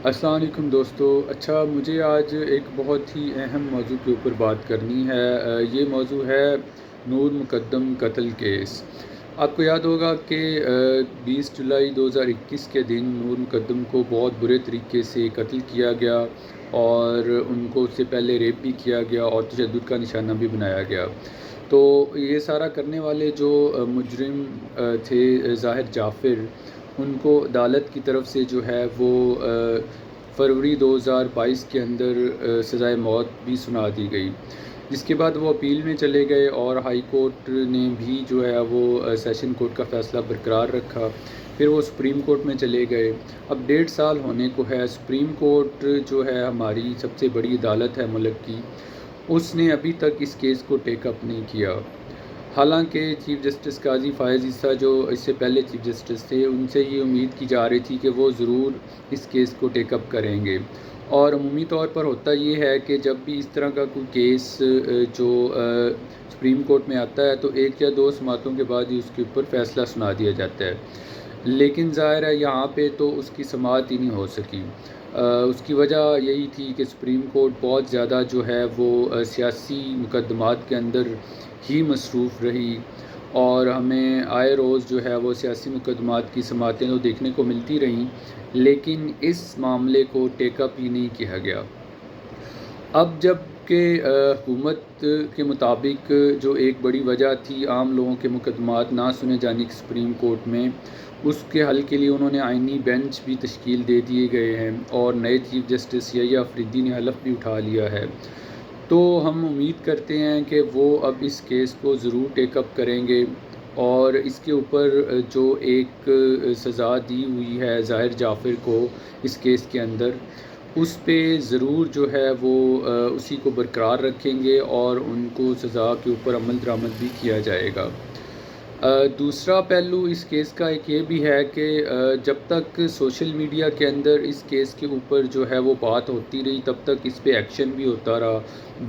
السلام علیکم دوستو۔ اچھا، مجھے آج ایک بہت ہی اہم موضوع کے اوپر بات کرنی ہے۔ یہ موضوع ہے نور مقدم قتل کیس۔ آپ کو یاد ہوگا کہ 20 جولائی 2021 کے دن نور مقدم کو بہت برے طریقے سے قتل کیا گیا اور ان کو اس سے پہلے ریپ بھی کیا گیا اور تشدد کا نشانہ بھی بنایا گیا۔ تو یہ سارا کرنے والے جو مجرم تھے ظاہر جعفر، ان کو عدالت کی طرف سے جو ہے وہ فروری 2022 کے اندر سزائے موت بھی سنا دی گئی، جس کے بعد وہ اپیل میں چلے گئے اور ہائی کورٹ نے بھی جو ہے وہ سیشن کورٹ کا فیصلہ برقرار رکھا۔ پھر وہ سپریم کورٹ میں چلے گئے۔ اب 1.5 سال ہونے کو ہے۔ سپریم کورٹ جو ہے ہماری سب سے بڑی عدالت ہے ملک کی، اس نے ابھی تک اس کیس کو ٹیک اپ نہیں کیا۔ حالانکہ چیف جسٹس قاضی فائز عیسیٰ جو اس سے پہلے چیف جسٹس تھے، ان سے یہ امید کی جا رہی تھی کہ وہ ضرور اس کیس کو ٹیک اپ کریں گے۔ اور عمومی طور پر ہوتا یہ ہے کہ جب بھی اس طرح کا کوئی کیس جو سپریم کورٹ میں آتا ہے تو 1 یا 2 سماعتوں کے بعد ہی اس کے اوپر فیصلہ سنا دیا جاتا ہے، لیکن ظاہر ہے یہاں پہ تو اس کی سماعت ہی نہیں ہو سکی۔ اس کی وجہ یہی تھی کہ سپریم کورٹ بہت زیادہ جو ہے وہ سیاسی مقدمات کے اندر ہی مصروف رہی، اور ہمیں آئے روز جو ہے وہ سیاسی مقدمات کی سماعتیں تو دیکھنے کو ملتی رہیں، لیکن اس معاملے کو ٹیک اپ ہی نہیں کیا گیا۔ اب جب کہ حکومت کے مطابق جو ایک بڑی وجہ تھی عام لوگوں کے مقدمات نہ سنے جانے کی سپریم کورٹ میں، اس کے حل کے لیے انہوں نے آئینی بینچ بھی تشکیل دے دیے گئے ہیں اور نئے چیف جسٹس یحییٰ آفریدی نے حلف بھی اٹھا لیا ہے۔ تو ہم امید کرتے ہیں کہ وہ اب اس کیس کو ضرور ٹیک اپ کریں گے اور اس کے اوپر جو ایک سزا دی ہوئی ہے ظاہر جعفر کو اس کیس کے اندر، اس پہ ضرور جو ہے وہ اسی کو برقرار رکھیں گے اور ان کو سزا کے اوپر عمل درآمد بھی کیا جائے گا۔ دوسرا پہلو اس کیس کا ایک یہ بھی ہے کہ جب تک سوشل میڈیا کے اندر اس کیس کے اوپر جو ہے وہ بات ہوتی رہی، تب تک اس پہ ایکشن بھی ہوتا رہا۔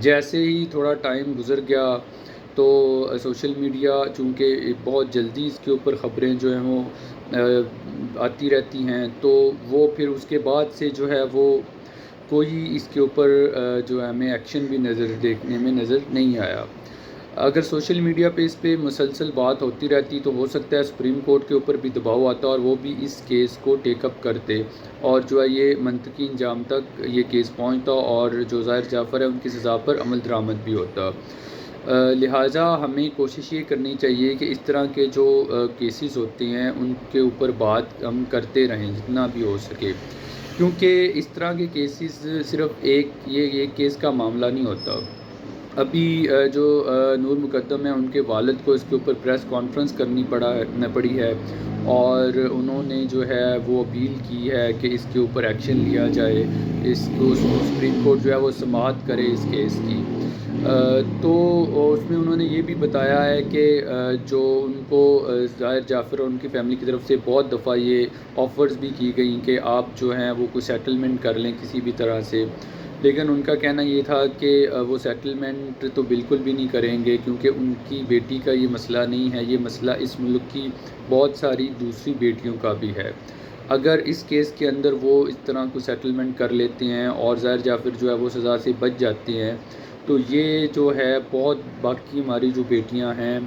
جیسے ہی تھوڑا ٹائم گزر گیا تو سوشل میڈیا چونکہ بہت جلدی اس کے اوپر خبریں جو ہیں وہ آتی رہتی ہیں، تو وہ پھر اس کے بعد سے جو ہے وہ کوئی اس کے اوپر جو ہے ہمیں ایکشن بھی دیکھنے میں نظر نہیں آیا۔ اگر سوشل میڈیا پہ اس پہ مسلسل بات ہوتی رہتی تو ہو سکتا ہے سپریم کورٹ کے اوپر بھی دباؤ آتا اور وہ بھی اس کیس کو ٹیک اپ کرتے اور جو ہے یہ منطقی انجام تک یہ کیس پہنچتا اور جو ظاہر جعفر ہے ان کی سزا پر عمل درآمد بھی ہوتا۔ لہٰذا ہمیں کوشش یہ کرنی چاہیے کہ اس طرح کے جو کیسز ہوتے ہیں ان کے اوپر بات ہم کرتے رہیں جتنا بھی ہو سکے، کیونکہ اس طرح کے کیسز صرف یہ کیس کا معاملہ نہیں ہوتا۔ ابھی جو نور مقدم ہیں ان کے والد کو اس کے اوپر پریس کانفرنس کرنی پڑی ہے اور انہوں نے جو ہے وہ اپیل کی ہے کہ اس کے اوپر ایکشن لیا جائے، اس کو سپریم کورٹ جو ہے وہ سماعت کرے اس کیس کی۔ تو اس میں انہوں نے یہ بھی بتایا ہے کہ جو ان کو ظاہر جعفر اور ان کی فیملی کی طرف سے بہت دفعہ یہ آفرز بھی کی گئیں کہ آپ جو ہیں وہ کوئی سیٹلمنٹ کر لیں کسی بھی طرح سے، لیکن ان کا کہنا یہ تھا کہ وہ سیٹلمنٹ تو بالکل بھی نہیں کریں گے، کیونکہ ان کی بیٹی کا یہ مسئلہ نہیں ہے، یہ مسئلہ اس ملک کی بہت ساری دوسری بیٹیوں کا بھی ہے۔ اگر اس کیس کے اندر وہ اس طرح کو سیٹلمنٹ کر لیتے ہیں اور ظاہر جعفر جو ہے وہ سزا سے بچ جاتے ہیں، تو یہ جو ہے بہت باقی ہماری جو بیٹیاں ہیں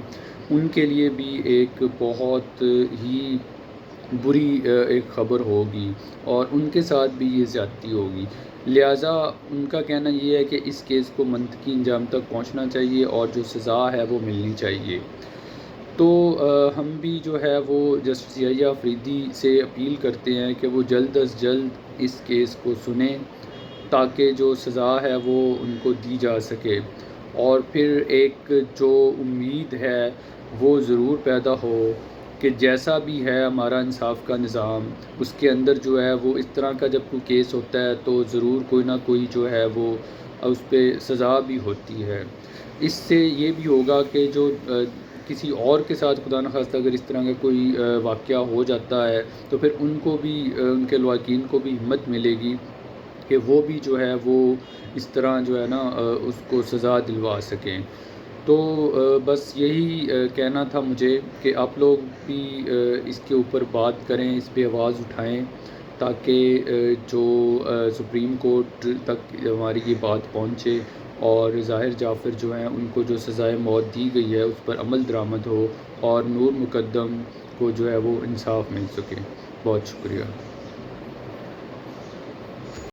ان کے لیے بھی ایک بہت ہی بری ایک خبر ہوگی اور ان کے ساتھ بھی یہ زیادتی ہوگی۔ لہٰذا ان کا کہنا یہ ہے کہ اس کیس کو منطقی انجام تک پہنچنا چاہیے اور جو سزا ہے وہ ملنی چاہیے۔ تو ہم بھی جو ہے وہ جسٹس یحییٰ آفریدی سے اپیل کرتے ہیں کہ وہ جلد از جلد اس کیس کو سنیں تاکہ جو سزا ہے وہ ان کو دی جا سکے، اور پھر ایک جو امید ہے وہ ضرور پیدا ہو کہ جیسا بھی ہے ہمارا انصاف کا نظام، اس کے اندر جو ہے وہ اس طرح کا جب کوئی کیس ہوتا ہے تو ضرور کوئی نہ کوئی جو ہے وہ اس پہ سزا بھی ہوتی ہے۔ اس سے یہ بھی ہوگا کہ جو کسی اور کے ساتھ خدا نخواستہ اگر اس طرح کا کوئی واقعہ ہو جاتا ہے تو پھر ان کو بھی ان کے لواحقین کو بھی ہمت ملے گی کہ وہ بھی جو ہے وہ اس طرح جو ہے نا اس کو سزا دلوا سکیں۔ تو بس یہی کہنا تھا مجھے کہ آپ لوگ بھی اس کے اوپر بات کریں، اس پہ آواز اٹھائیں تاکہ جو سپریم کورٹ تک ہماری یہ بات پہنچے اور ظاہر جعفر جو ہیں ان کو جو سزائے موت دی گئی ہے اس پر عمل درآمد ہو اور نور مقدم کو جو ہے وہ انصاف مل سکے۔ بہت شکریہ۔